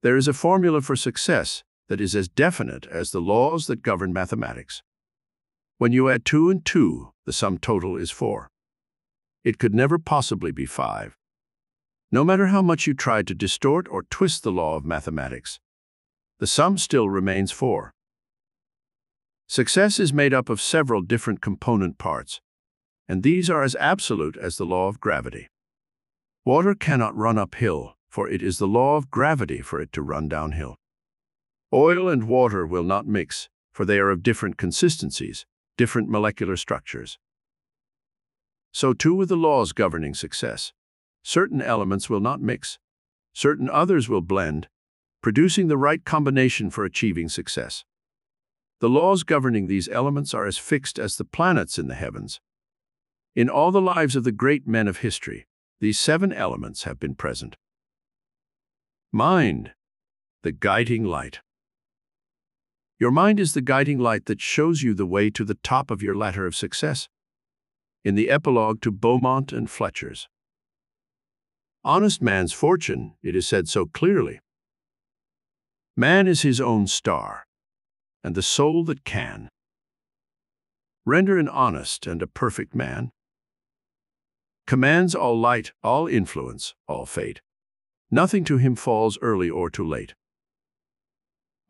There is a formula for success that is as definite as the laws that govern mathematics. When you add 2 and 2, the sum total is 4. It could never possibly be 5. No matter how much you try to distort or twist the law of mathematics, the sum still remains 4. Success is made up of several different component parts, and these are as absolute as the law of gravity. Water cannot run uphill, for it is the law of gravity for it to run downhill. Oil and water will not mix, for they are of different consistencies, different molecular structures. So too with the laws governing success. Certain elements will not mix, certain others will blend, producing the right combination for achieving success. The laws governing these elements are as fixed as the planets in the heavens. In all the lives of the great men of history, these 7 elements have been present. Mind, the guiding light. Your mind is the guiding light that shows you the way to the top of your ladder of success. In the epilogue to Beaumont and Fletcher's Honest Man's Fortune, it is said so clearly. Man is his own star, and the soul that can render an honest and a perfect man, commands all light, all influence, all fate. Nothing to him falls early or too late.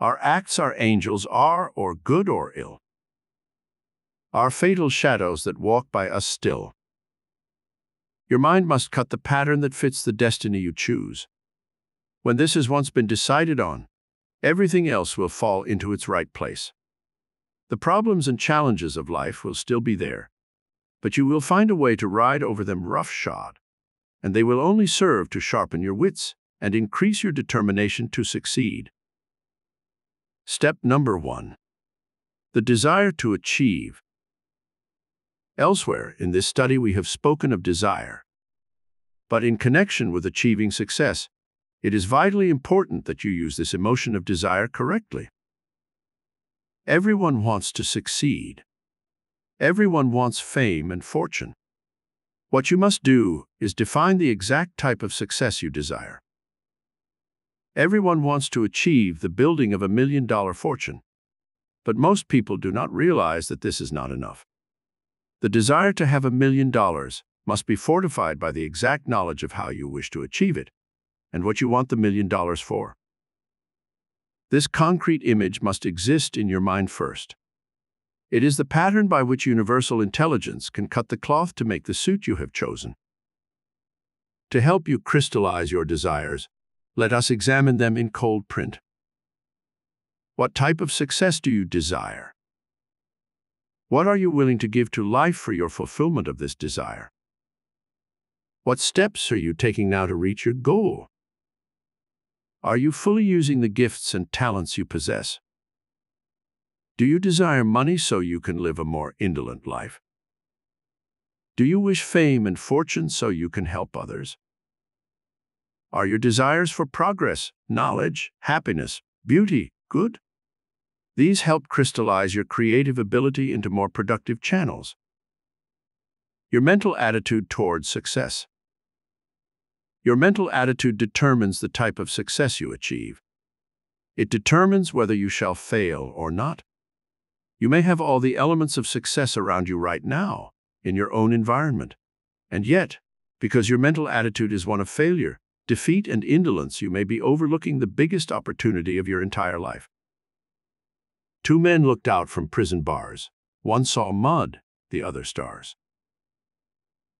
Our acts are angels are, or good or ill, are fatal shadows that walk by us still. Your mind must cut the pattern that fits the destiny you choose. When this has once been decided on, everything else will fall into its right place. The problems and challenges of life will still be there, but you will find a way to ride over them roughshod, and they will only serve to sharpen your wits and increase your determination to succeed. Step number 1. The desire to achieve. Elsewhere in this study we have spoken of desire, but in connection with achieving success, it is vitally important that you use this emotion of desire correctly. Everyone wants to succeed. Everyone wants fame and fortune. What you must do is define the exact type of success you desire. Everyone wants to achieve the building of $1 million fortune, but most people do not realize that this is not enough. The desire to have $1 million must be fortified by the exact knowledge of how you wish to achieve it and what you want the $1 million for. This concrete image must exist in your mind first. It is the pattern by which universal intelligence can cut the cloth to make the suit you have chosen. To help you crystallize your desires, let us examine them in cold print. What type of success do you desire? What are you willing to give to life for your fulfillment of this desire? What steps are you taking now to reach your goal? Are you fully using the gifts and talents you possess? Do you desire money so you can live a more indolent life? Do you wish fame and fortune so you can help others? Are your desires for progress, knowledge, happiness, beauty, good? These help crystallize your creative ability into more productive channels. Your mental attitude towards success. Your mental attitude determines the type of success you achieve. It determines whether you shall fail or not. You may have all the elements of success around you right now, in your own environment, and yet, because your mental attitude is one of failure, defeat, and indolence, you may be overlooking the biggest opportunity of your entire life. 2 men looked out from prison bars. One saw mud, the other stars.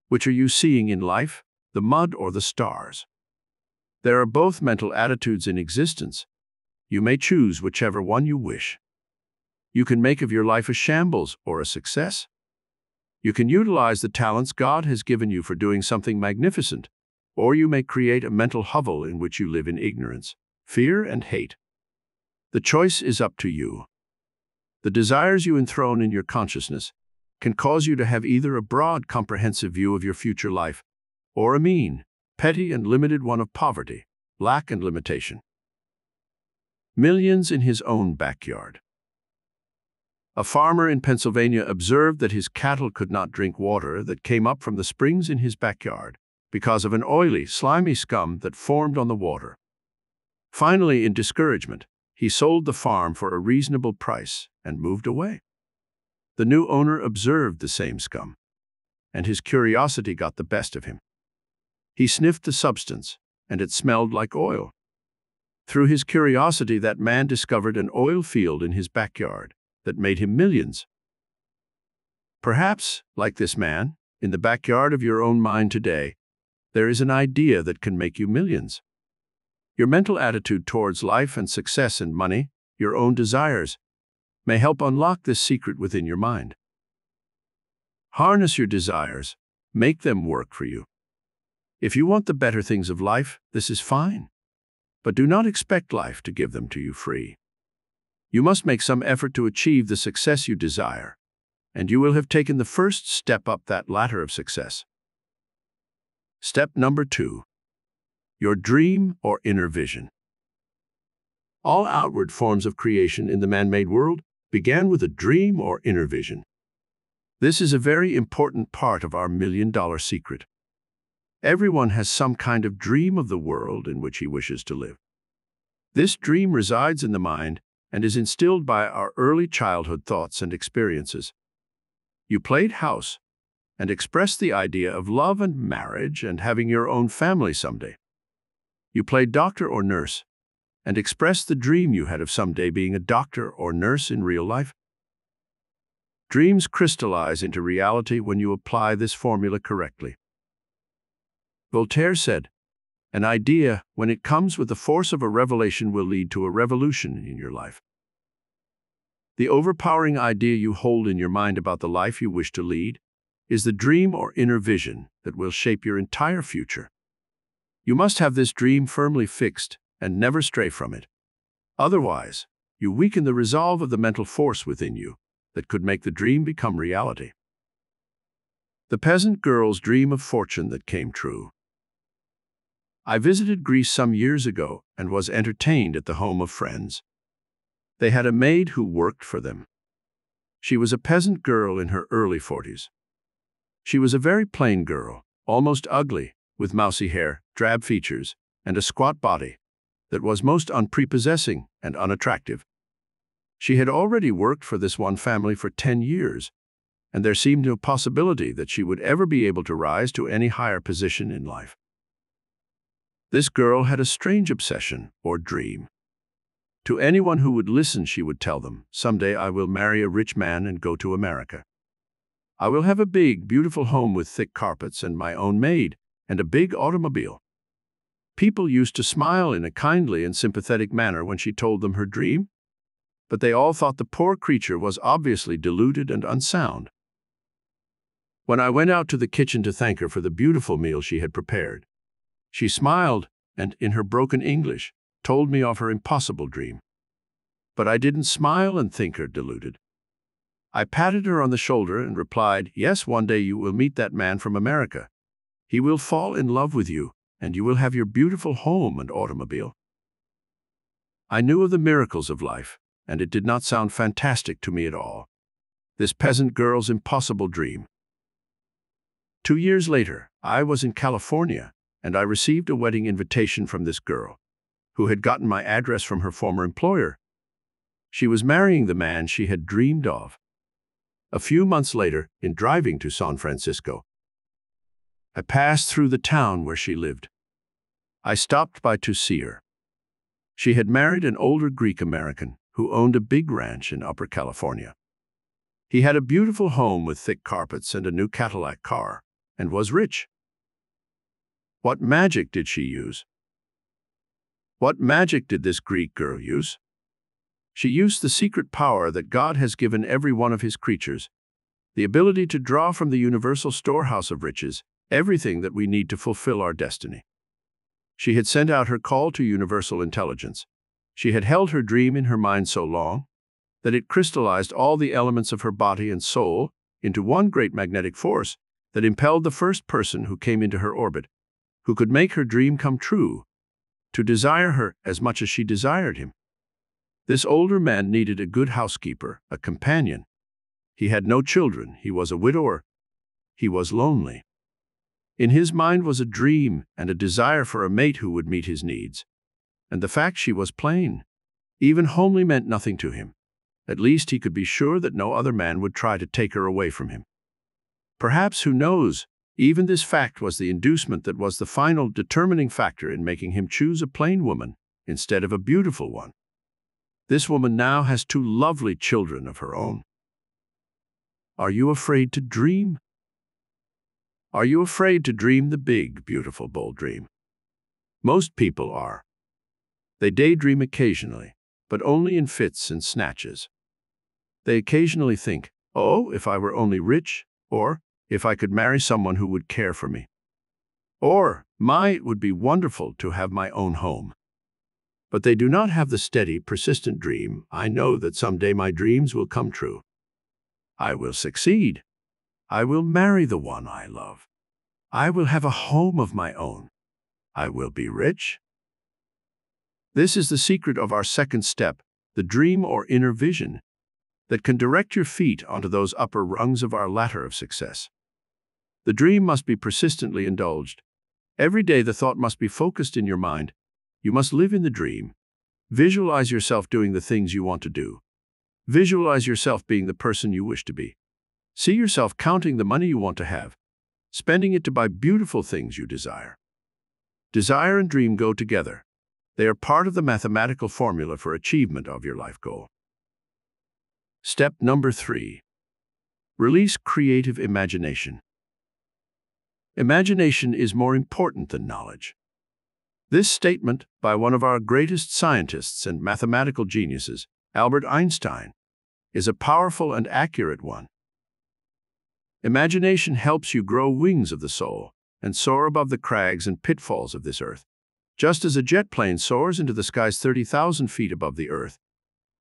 Which are you seeing in life, the mud or the stars? There are both mental attitudes in existence. You may choose whichever one you wish. You can make of your life a shambles or a success. You can utilize the talents God has given you for doing something magnificent, or you may create a mental hovel in which you live in ignorance, fear, and hate. The choice is up to you. The desires you enthrone in your consciousness can cause you to have either a broad, comprehensive view of your future life, or a mean, petty, and limited one of poverty, lack, and limitation. Millions in his own backyard. A farmer in Pennsylvania observed that his cattle could not drink water that came up from the springs in his backyard because of an oily, slimy scum that formed on the water. Finally, in discouragement, he sold the farm for a reasonable price and moved away. The new owner observed the same scum, and his curiosity got the best of him. He sniffed the substance, and it smelled like oil. Through his curiosity, that man discovered an oil field in his backyard that made him millions. Perhaps, like this man, in the backyard of your own mind today, there is an idea that can make you millions. Your mental attitude towards life and success and money, your own desires, may help unlock this secret within your mind. Harness your desires, make them work for you. If you want the better things of life, this is fine. But do not expect life to give them to you free. You must make some effort to achieve the success you desire, and you will have taken the first step up that ladder of success. Step number 2. Your dream or inner vision. All outward forms of creation in the man-made world began with a dream or inner vision. This is a very important part of our million-dollar secret. Everyone has some kind of dream of the world in which he wishes to live. This dream resides in the mind and is instilled by our early childhood thoughts and experiences. You played house and expressed the idea of love and marriage and having your own family someday. You played doctor or nurse and expressed the dream you had of someday being a doctor or nurse in real life. Dreams crystallize into reality when you apply this formula correctly. Voltaire said, "An idea, when it comes with the force of a revelation, will lead to a revolution in your life." The overpowering idea you hold in your mind about the life you wish to lead is the dream or inner vision that will shape your entire future. You must have this dream firmly fixed and never stray from it. Otherwise, you weaken the resolve of the mental force within you that could make the dream become reality. The peasant girl's dream of fortune that came true. I visited Greece some years ago and was entertained at the home of friends. They had a maid who worked for them. She was a peasant girl in her early 40s. She was a very plain girl, almost ugly, with mousy hair, drab features, and a squat body that was most unprepossessing and unattractive. She had already worked for this one family for 10 years, and there seemed no possibility that she would ever be able to rise to any higher position in life. This girl had a strange obsession or dream. To anyone who would listen, she would tell them, "Someday I will marry a rich man and go to America. I will have a big, beautiful home with thick carpets and my own maid and a big automobile." People used to smile in a kindly and sympathetic manner when she told them her dream, but they all thought the poor creature was obviously deluded and unsound. When I went out to the kitchen to thank her for the beautiful meal she had prepared, she smiled and, in her broken English, told me of her impossible dream. But I didn't smile and think her deluded. I patted her on the shoulder and replied, "Yes, one day you will meet that man from America. He will fall in love with you, and you will have your beautiful home and automobile." I knew of the miracles of life, and it did not sound fantastic to me at all. This peasant girl's impossible dream. 2 years later, I was in California, and I received a wedding invitation from this girl, who had gotten my address from her former employer. She was marrying the man she had dreamed of. A few months later, in driving to San Francisco, I passed through the town where she lived. I stopped by to see her. She had married an older Greek-American who owned a big ranch in Upper California. He had a beautiful home with thick carpets and a new Cadillac car, and was rich. What magic did she use? What magic did this Greek girl use? She used the secret power that God has given every one of his creatures, the ability to draw from the universal storehouse of riches everything that we need to fulfill our destiny. She had sent out her call to universal intelligence. She had held her dream in her mind so long that it crystallized all the elements of her body and soul into one great magnetic force that impelled the first person who came into her orbit, who could make her dream come true, to desire her as much as she desired him. This older man needed a good housekeeper, a companion. He had no children, he was a widower, he was lonely. In his mind was a dream and a desire for a mate who would meet his needs. And the fact she was plain, even homely, meant nothing to him. At least he could be sure that no other man would try to take her away from him. Perhaps, who knows, even this fact was the inducement that was the final determining factor in making him choose a plain woman instead of a beautiful one. This woman now has 2 lovely children of her own. Are you afraid to dream? Are you afraid to dream the big, beautiful, bold dream? Most people are. They daydream occasionally, but only in fits and snatches. They occasionally think, oh, if I were only rich, or if I could marry someone who would care for me. Or, it would be wonderful to have my own home. But they do not have the steady, persistent dream, I know that someday my dreams will come true. I will succeed. I will marry the one I love. I will have a home of my own. I will be rich. This is the secret of our second step, the dream or inner vision, that can direct your feet onto those upper rungs of our ladder of success. The dream must be persistently indulged. Every day the thought must be focused in your mind. You must live in the dream. Visualize yourself doing the things you want to do. Visualize yourself being the person you wish to be. See yourself counting the money you want to have, spending it to buy beautiful things you desire. Desire and dream go together. They are part of the mathematical formula for achievement of your life goal. Step number 3. Release creative imagination. Imagination is more important than knowledge. This statement, by one of our greatest scientists and mathematical geniuses, Albert Einstein, is a powerful and accurate one. Imagination helps you grow wings of the soul and soar above the crags and pitfalls of this earth, just as a jet plane soars into the skies 30,000 feet above the earth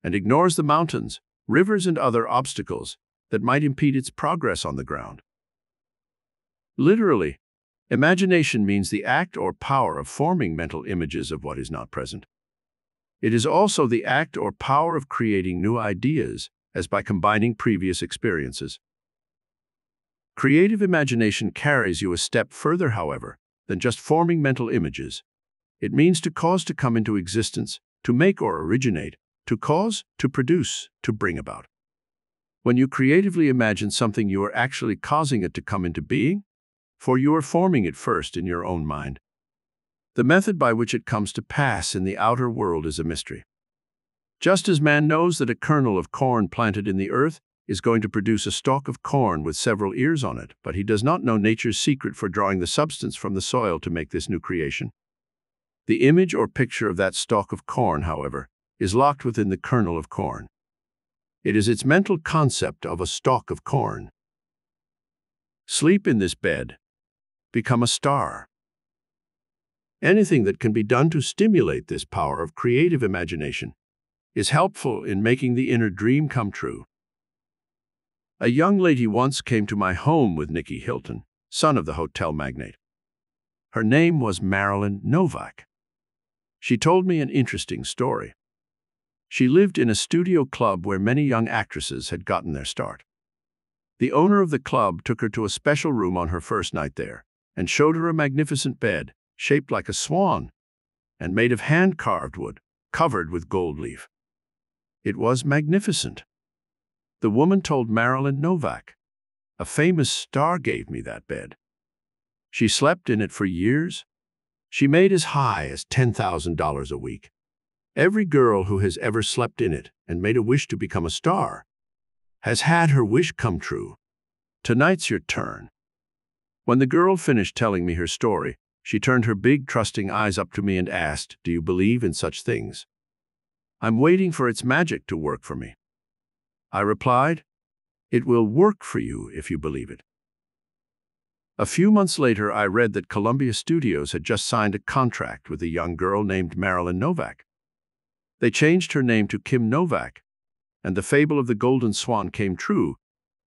and ignores the mountains, rivers, and other obstacles that might impede its progress on the ground. Literally, imagination means the act or power of forming mental images of what is not present. It is also the act or power of creating new ideas as by combining previous experiences. Creative imagination carries you a step further, however, than just forming mental images. It means to cause to come into existence, to make or originate, to cause, to produce, to bring about. When you creatively imagine something, you are actually causing it to come into being, for you are forming it first in your own mind. The method by which it comes to pass in the outer world is a mystery. Just as man knows that a kernel of corn planted in the earth is going to produce a stalk of corn with several ears on it, but he does not know nature's secret for drawing the substance from the soil to make this new creation. The image or picture of that stalk of corn, however, is locked within the kernel of corn. It is its mental concept of a stalk of corn. Sleep in this bed. Become a star. Anything that can be done to stimulate this power of creative imagination is helpful in making the inner dream come true. A young lady once came to my home with Nicky Hilton, son of the hotel magnate. Her name was Marilyn Novak. She told me an interesting story. She lived in a studio club where many young actresses had gotten their start. The owner of the club took her to a special room on her first night there and showed her a magnificent bed, shaped like a swan, and made of hand-carved wood, covered with gold leaf. It was magnificent. The woman told Marilyn Novak, "A famous star gave me that bed. She slept in it for years. She made as high as $10,000 a week. Every girl who has ever slept in it and made a wish to become a star has had her wish come true. Tonight's your turn." When the girl finished telling me her story, she turned her big, trusting eyes up to me and asked, "Do you believe in such things?" "I'm waiting for its magic to work for me." I replied, "It will work for you if you believe it." A few months later, I read that Columbia Studios had just signed a contract with a young girl named Marilyn Novak. They changed her name to Kim Novak, and the fable of the Golden Swan came true,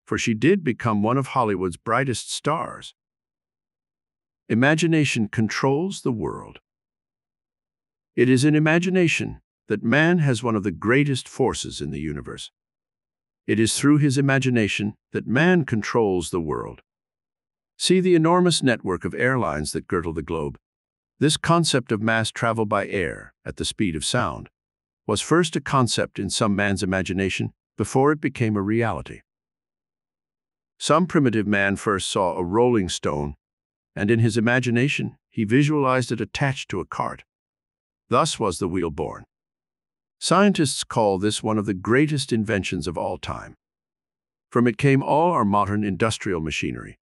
for she did become one of Hollywood's brightest stars. Imagination controls the world. It is in imagination that man has one of the greatest forces in the universe. It is through his imagination that man controls the world. See the enormous network of airlines that girdle the globe. This concept of mass travel by air at the speed of sound was first a concept in some man's imagination before it became a reality. Some primitive man first saw a rolling stone, and in his imagination he visualized it attached to a cart. Thus was the wheel born. Scientists call this one of the greatest inventions of all time. From it came all our modern industrial machinery,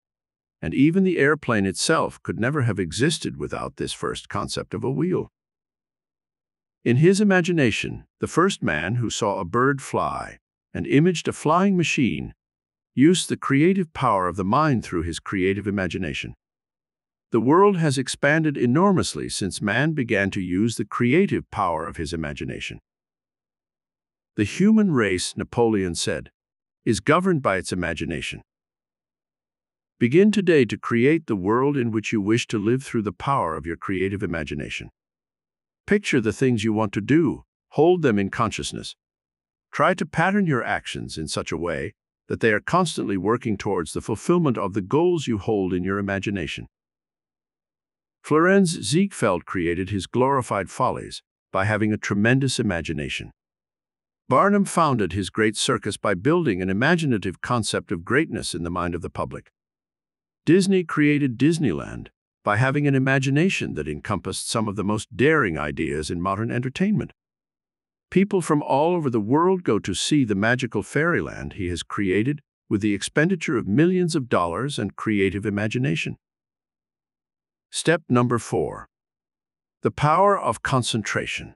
and even the airplane itself could never have existed without this first concept of a wheel. In his imagination, the first man who saw a bird fly and imaged a flying machine used the creative power of the mind through his creative imagination. The world has expanded enormously since man began to use the creative power of his imagination. The human race, Napoleon said, is governed by its imagination. Begin today to create the world in which you wish to live through the power of your creative imagination. Picture the things you want to do, hold them in consciousness. Try to pattern your actions in such a way that they are constantly working towards the fulfillment of the goals you hold in your imagination. Florenz Ziegfeld created his glorified follies by having a tremendous imagination. Barnum founded his great circus by building an imaginative concept of greatness in the mind of the public. Disney created Disneyland by having an imagination that encompassed some of the most daring ideas in modern entertainment. People from all over the world go to see the magical fairyland he has created with the expenditure of millions of dollars and creative imagination. Step number 4. The power of concentration.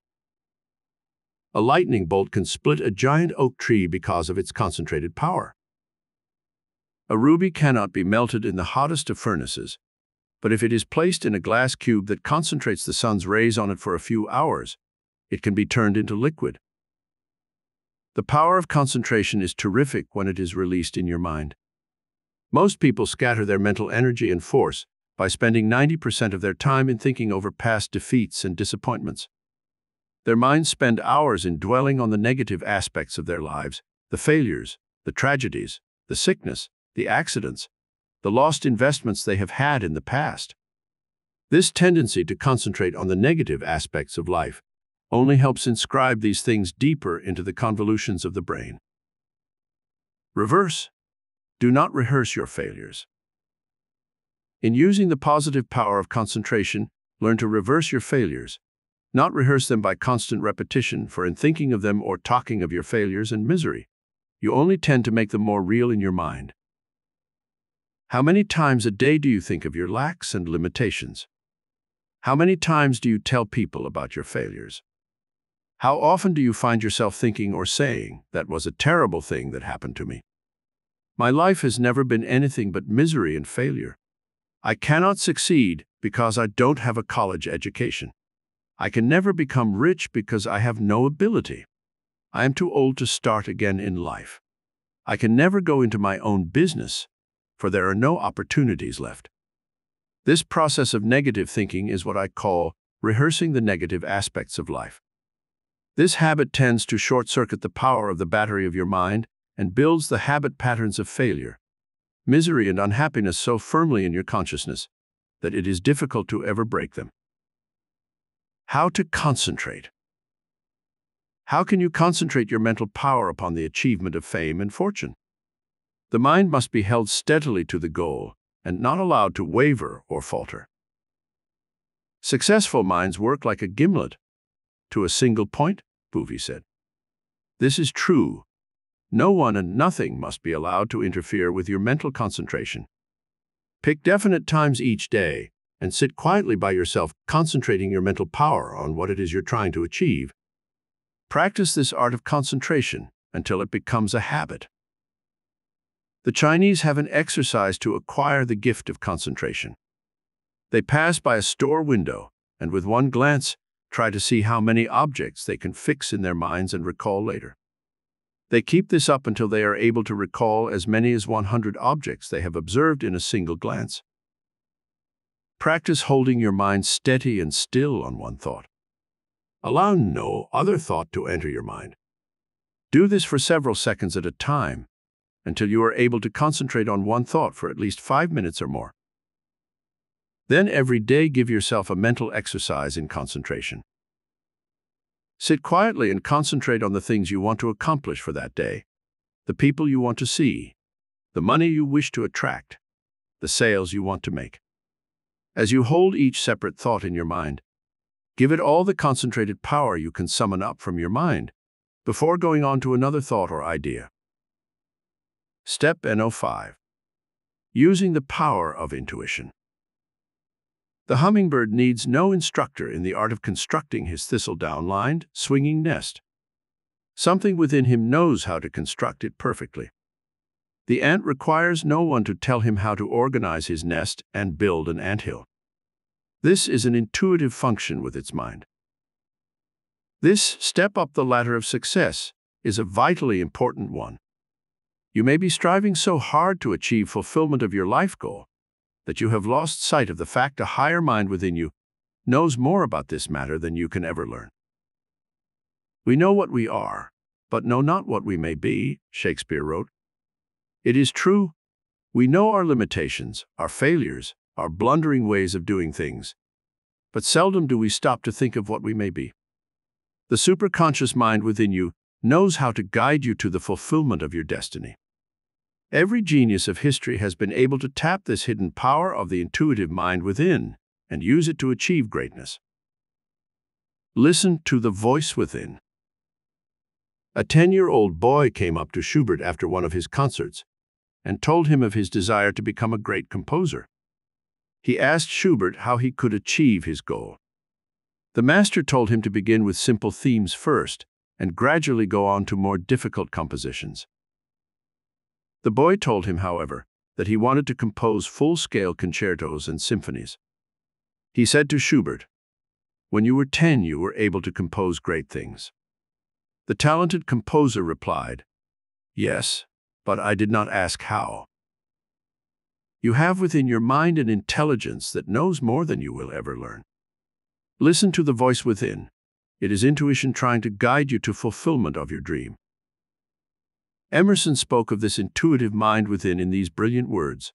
A lightning bolt can split a giant oak tree because of its concentrated power. A ruby cannot be melted in the hottest of furnaces, but if it is placed in a glass cube that concentrates the sun's rays on it for a few hours, it can be turned into liquid. The power of concentration is terrific when it is released in your mind. Most people scatter their mental energy and force by spending 90% of their time in thinking over past defeats and disappointments. Their minds spend hours in dwelling on the negative aspects of their lives, the failures, the tragedies, the sickness, the accidents, the lost investments they have had in the past. This tendency to concentrate on the negative aspects of life only helps inscribe these things deeper into the convolutions of the brain. Reverse. Do not rehearse your failures. In using the positive power of concentration, learn to reverse your failures, not rehearse them by constant repetition, for in thinking of them or talking of your failures and misery, you only tend to make them more real in your mind. How many times a day do you think of your lacks and limitations? How many times do you tell people about your failures? How often do you find yourself thinking or saying, "That was a terrible thing that happened to me. My life has never been anything but misery and failure. I cannot succeed because I don't have a college education. I can never become rich because I have no ability. I am too old to start again in life. I can never go into my own business, for there are no opportunities left." This process of negative thinking is what I call rehearsing the negative aspects of life. This habit tends to short-circuit the power of the battery of your mind and builds the habit patterns of failure, misery, and unhappiness so firmly in your consciousness that it is difficult to ever break them. How to concentrate. How can you concentrate your mental power upon the achievement of fame and fortune? The mind must be held steadily to the goal and not allowed to waver or falter. Successful minds work like a gimlet to a single point, Bouvier said. This is true. No one and nothing must be allowed to interfere with your mental concentration. Pick definite times each day and sit quietly by yourself, concentrating your mental power on what it is you're trying to achieve. Practice this art of concentration until it becomes a habit. The Chinese have an exercise to acquire the gift of concentration. They pass by a store window and with one glance try to see how many objects they can fix in their minds and recall later. They keep this up until they are able to recall as many as 100 objects they have observed in a single glance. Practice holding your mind steady and still on one thought. Allow no other thought to enter your mind. Do this for several seconds at a time until you are able to concentrate on one thought for at least 5 minutes or more. Then every day give yourself a mental exercise in concentration. Sit quietly and concentrate on the things you want to accomplish for that day, the people you want to see, the money you wish to attract, the sales you want to make. As you hold each separate thought in your mind, give it all the concentrated power you can summon up from your mind before going on to another thought or idea. Step No5. Using the power of intuition. The hummingbird needs no instructor in the art of constructing his thistledown-lined, swinging nest. Something within him knows how to construct it perfectly. The ant requires no one to tell him how to organize his nest and build an anthill. This is an intuitive function with its mind. This step up the ladder of success is a vitally important one. You may be striving so hard to achieve fulfillment of your life goal that you have lost sight of the fact a higher mind within you knows more about this matter than you can ever learn. We know what we are, but know not what we may be, Shakespeare wrote. It is true, we know our limitations, our failures, our blundering ways of doing things, but seldom do we stop to think of what we may be. The superconscious mind within you knows how to guide you to the fulfillment of your destiny. Every genius of history has been able to tap this hidden power of the intuitive mind within and use it to achieve greatness. Listen to the voice within. A 10-year-old boy came up to Schubert after one of his concerts and told him of his desire to become a great composer. He asked Schubert how he could achieve his goal. The master told him to begin with simple themes first and gradually go on to more difficult compositions. The boy told him, however, that he wanted to compose full-scale concertos and symphonies. He said to Schubert, "When you were 10, you were able to compose great things." The talented composer replied, "Yes, but I did not ask how." You have within your mind an intelligence that knows more than you will ever learn. Listen to the voice within. It is intuition trying to guide you to fulfillment of your dream. Emerson spoke of this intuitive mind within in these brilliant words.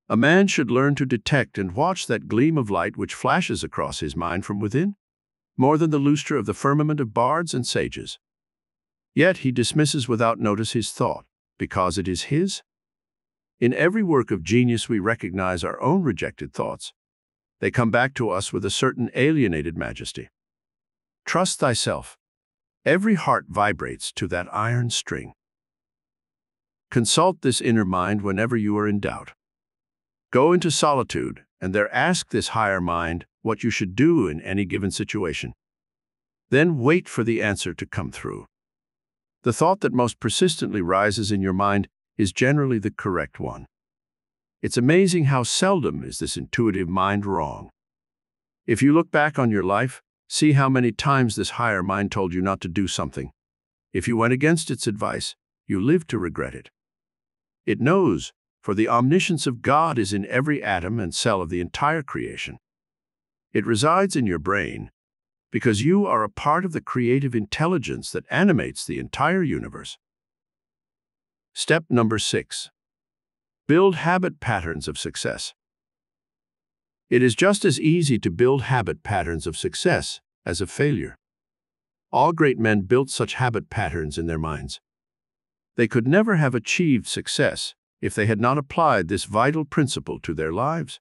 A man should learn to detect and watch that gleam of light which flashes across his mind from within, more than the lustre of the firmament of bards and sages. Yet he dismisses without notice his thought, because it is his. In every work of genius we recognize our own rejected thoughts. They come back to us with a certain alienated majesty. Trust thyself. Every heart vibrates to that iron string. Consult this inner mind whenever you are in doubt. Go into solitude and there ask this higher mind what you should do in any given situation. Then wait for the answer to come through. The thought that most persistently rises in your mind is generally the correct one. It's amazing how seldom is this intuitive mind wrong. If you look back on your life, see how many times this higher mind told you not to do something. If you went against its advice, you lived to regret it. It knows, for the omniscience of God is in every atom and cell of the entire creation. It resides in your brain, because you are a part of the creative intelligence that animates the entire universe. Step number 6. Build habit patterns of success. It is just as easy to build habit patterns of success as of failure. All great men built such habit patterns in their minds. They could never have achieved success if they had not applied this vital principle to their lives.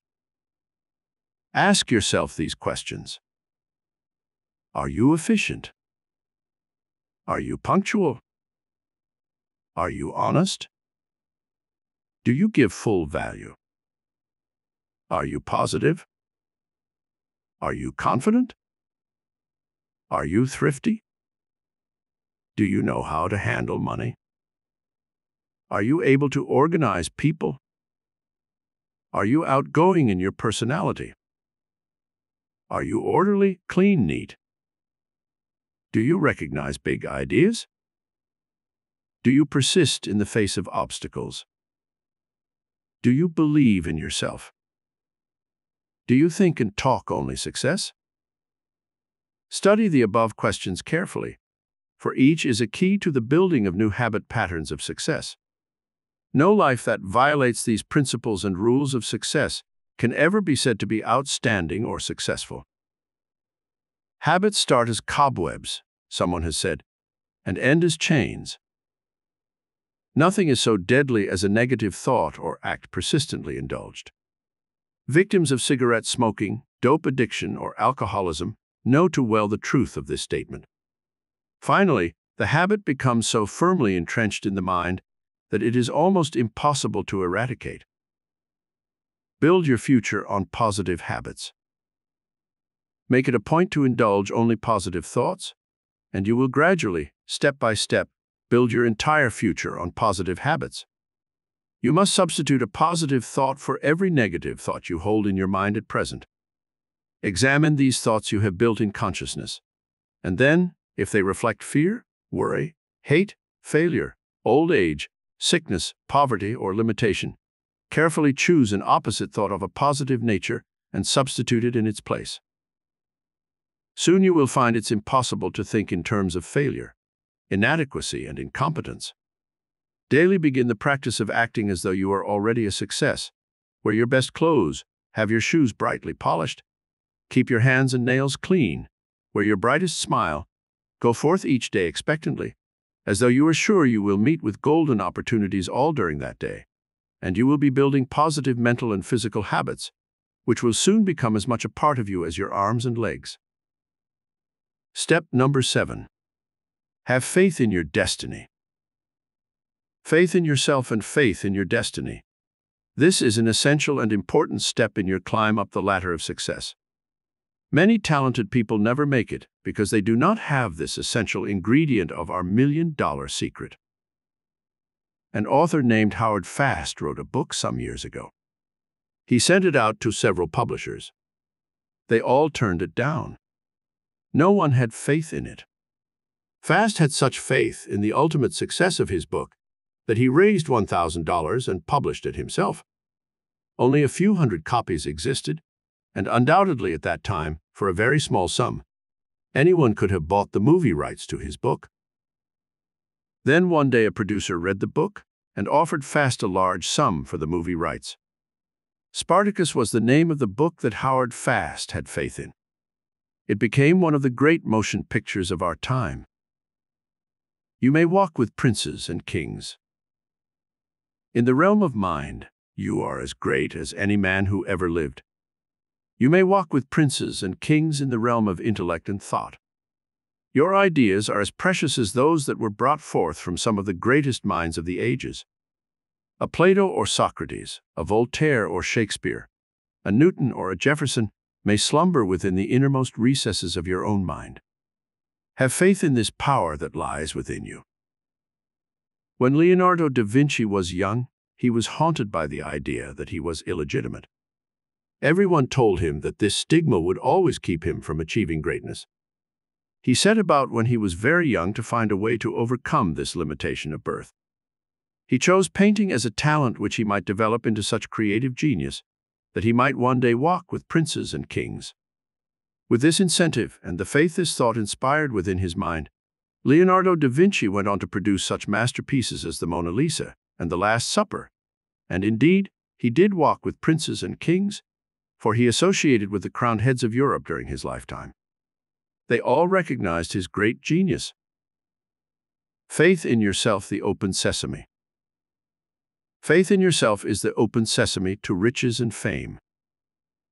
Ask yourself these questions. Are you efficient? Are you punctual? Are you honest? Do you give full value? Are you positive? Are you confident? Are you thrifty? Do you know how to handle money? Are you able to organize people? Are you outgoing in your personality? Are you orderly, clean, neat? Do you recognize big ideas? Do you persist in the face of obstacles? Do you believe in yourself? Do you think and talk only success? Study the above questions carefully, for each is a key to the building of new habit patterns of success. No life that violates these principles and rules of success can ever be said to be outstanding or successful. Habits start as cobwebs, someone has said, and end as chains. Nothing is so deadly as a negative thought or act persistently indulged. Victims of cigarette smoking, dope addiction, or alcoholism know too well the truth of this statement. Finally, the habit becomes so firmly entrenched in the mind that it is almost impossible to eradicate. Build your future on positive habits. Make it a point to indulge only positive thoughts, and you will gradually, step by step, build your entire future on positive habits. You must substitute a positive thought for every negative thought you hold in your mind at present. Examine these thoughts you have built in consciousness, and then, if they reflect fear, worry, hate, failure, old age, sickness, poverty, or limitation, carefully choose an opposite thought of a positive nature and substitute it in its place. Soon you will find it's impossible to think in terms of failure, inadequacy, and incompetence. Daily begin the practice of acting as though you are already a success. Wear your best clothes, have your shoes brightly polished, keep your hands and nails clean, wear your brightest smile, go forth each day expectantly, as though you are sure you will meet with golden opportunities all during that day, and you will be building positive mental and physical habits, which will soon become as much a part of you as your arms and legs. Step number 7. Have faith in your destiny. Faith in yourself and faith in your destiny. This is an essential and important step in your climb up the ladder of success. Many talented people never make it because they do not have this essential ingredient of our $1 million secret. An author named Howard Fast wrote a book some years ago. He sent it out to several publishers. They all turned it down. No one had faith in it. Fast had such faith in the ultimate success of his book that he raised $1,000 and published it himself. Only a few hundred copies existed, and undoubtedly at that time, for a very small sum, anyone could have bought the movie rights to his book. Then one day a producer read the book and offered Fast a large sum for the movie rights. Spartacus was the name of the book that Howard Fast had faith in. It became one of the great motion pictures of our time. You may walk with princes and kings. In the realm of mind, you are as great as any man who ever lived. You may walk with princes and kings in the realm of intellect and thought. Your ideas are as precious as those that were brought forth from some of the greatest minds of the ages. A Plato or Socrates, a Voltaire or Shakespeare, a Newton or a Jefferson may slumber within the innermost recesses of your own mind. Have faith in this power that lies within you. When Leonardo da Vinci was young, he was haunted by the idea that he was illegitimate. Everyone told him that this stigma would always keep him from achieving greatness. He set about when he was very young to find a way to overcome this limitation of birth. He chose painting as a talent which he might develop into such creative genius that he might one day walk with princes and kings. With this incentive and the faith this thought inspired within his mind, Leonardo da Vinci went on to produce such masterpieces as the Mona Lisa and the Last Supper. And indeed, he did walk with princes and kings, for he associated with the crowned heads of Europe during his lifetime. They all recognized his great genius. Faith in yourself, the open sesame. Faith in yourself is the open sesame to riches and fame.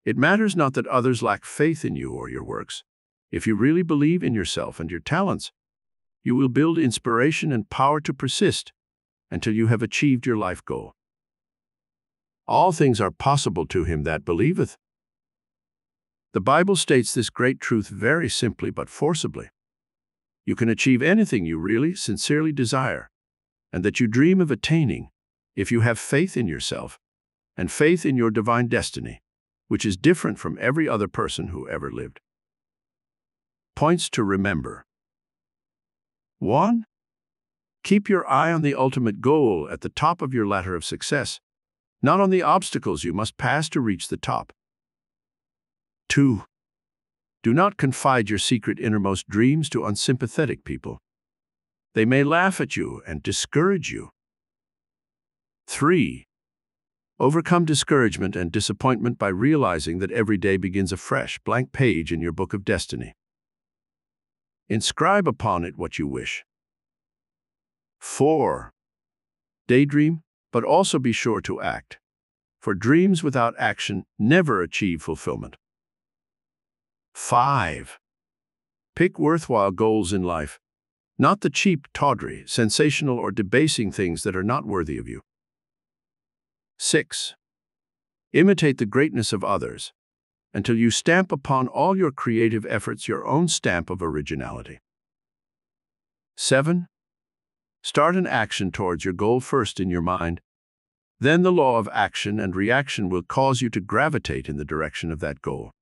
It matters not that others lack faith in you or your works. If you really believe in yourself and your talents, you will build inspiration and power to persist until you have achieved your life goal. All things are possible to him that believeth. The Bible states this great truth very simply but forcibly. You can achieve anything you really, sincerely desire, and that you dream of attaining, if you have faith in yourself and faith in your divine destiny, which is different from every other person who ever lived. Points to remember. 1. Keep your eye on the ultimate goal at the top of your ladder of success, not on the obstacles you must pass to reach the top. 2. Do not confide your secret innermost dreams to unsympathetic people. They may laugh at you and discourage you. 3. Overcome discouragement and disappointment by realizing that every day begins a fresh, blank page in your book of destiny. Inscribe upon it what you wish. 4. Daydream, but also be sure to act, for dreams without action never achieve fulfillment. 5. Pick worthwhile goals in life, not the cheap, tawdry, sensational, or debasing things that are not worthy of you. 6. Imitate the greatness of others until you stamp upon all your creative efforts your own stamp of originality. 7. Start an action towards your goal first in your mind. Then the law of action and reaction will cause you to gravitate in the direction of that goal.